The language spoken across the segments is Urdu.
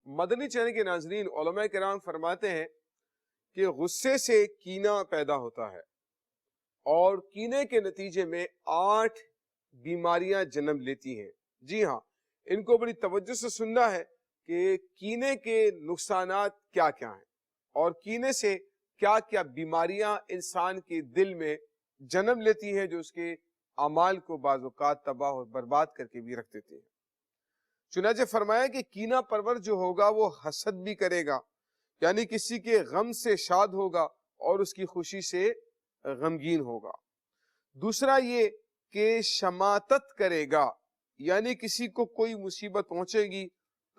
مدنی چینل کے ناظرین، علماء کرام فرماتے ہیں کہ غصے سے کینہ پیدا ہوتا ہے اور کینے کے نتیجے میں 8 بیماریاں جنم لیتی ہیں۔ جی ہاں، ان کو بڑی توجہ سے سننا ہے کہ کینے کے نقصانات کیا کیا ہیں اور کینے سے کیا کیا بیماریاں انسان کے دل میں جنم لیتی ہیں، جو اس کے اعمال کو بعض اوقات تباہ اور برباد کر کے بھی رکھ دیتی ہیں۔ چنانچہ فرمایا کہ کینہ پرور جو ہوگا وہ حسد بھی کرے گا، یعنی کسی کے غم سے شاد ہوگا اور اس کی خوشی سے غمگین ہوگا۔ دوسرا یہ کہ شماتت کرے گا، یعنی کسی کو کوئی مصیبت پہنچے گی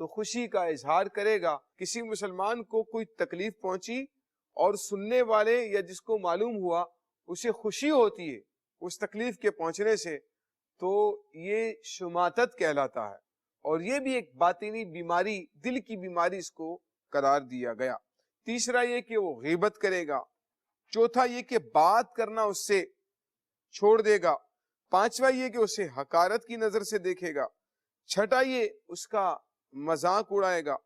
تو خوشی کا اظہار کرے گا۔ کسی مسلمان کو کوئی تکلیف پہنچی اور سننے والے یا جس کو معلوم ہوا اسے خوشی ہوتی ہے اس تکلیف کے پہنچنے سے، تو یہ شماتت کہلاتا ہے، اور یہ بھی ایک باطنی بیماری، دل کی بیماری اس کو قرار دیا گیا۔ تیسرا یہ کہ وہ غیبت کرے گا۔ چوتھا یہ کہ بات کرنا اس سے چھوڑ دے گا۔ پانچواں یہ کہ اسے حقارت کی نظر سے دیکھے گا۔ چھٹا یہ اس کا مذاق اڑائے گا۔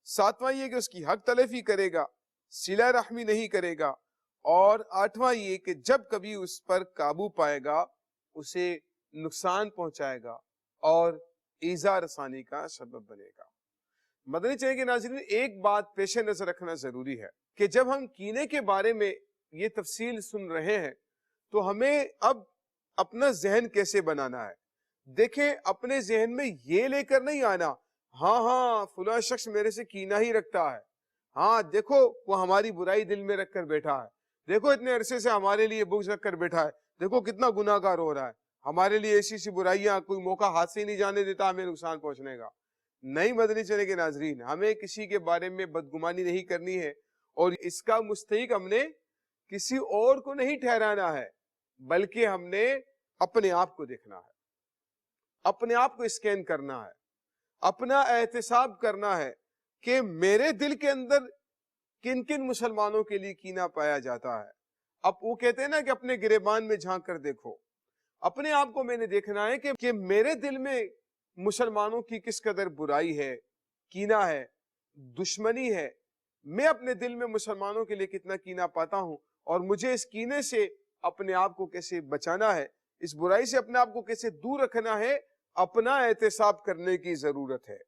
ساتواں یہ کہ اس کی حق تلفی کرے گا، صلہ رحمی نہیں کرے گا۔ اور آٹھواں یہ کہ جب کبھی اس پر قابو پائے گا اسے نقصان پہنچائے گا اور ایذا رسانی کا سبب بنے گا۔ مدنی چینل کے ناظرین، ایک بات پیش نظر رکھنا ضروری ہے کہ جب ہم کینے کے بارے میں یہ تفصیل سن رہے ہیں تو ہمیں اب اپنا ذہن کیسے بنانا ہے۔ دیکھیں، اپنے ذہن میں یہ لے کر نہیں آنا ہاں فلاں شخص میرے سے کینہ ہی رکھتا ہے، ہاں دیکھو وہ ہماری برائی دل میں رکھ کر بیٹھا ہے، دیکھو اتنے عرصے سے ہمارے لیے بغض رکھ کر بیٹھا ہے، دیکھو کتنا گناہ گار ہو رہا ہے، ہمارے لیے ایسی سی برائیاں کوئی موقع ہاتھ سے نہیں جانے دیتا ہمیں نقصان پہنچنے کا۔ نہیں مدنی چینل کے ناظرین، ہمیں کسی کے بارے میں بدگمانی نہیں کرنی ہے اور اس کا مستحق ہم نے کسی اور کو نہیں ٹھہرانا ہے، بلکہ ہم نے اپنے آپ کو دیکھنا ہے، اپنے آپ کو اسکین کرنا ہے، اپنا احتساب کرنا ہے کہ میرے دل کے اندر کن کن مسلمانوں کے لیے کینہ پایا جاتا ہے۔ اب وہ کہتے ہیں نا کہ اپنے گریبان میں جھانک کر دیکھو، اپنے آپ کو میں نے دیکھنا ہے کہ میرے دل میں مسلمانوں کی کس قدر برائی ہے، کینہ ہے، دشمنی ہے، میں اپنے دل میں مسلمانوں کے لیے کتنا کینہ پاتا ہوں، اور مجھے اس کینے سے اپنے آپ کو کیسے بچانا ہے، اس برائی سے اپنے آپ کو کیسے دور رکھنا ہے، اپنا احتساب کرنے کی ضرورت ہے۔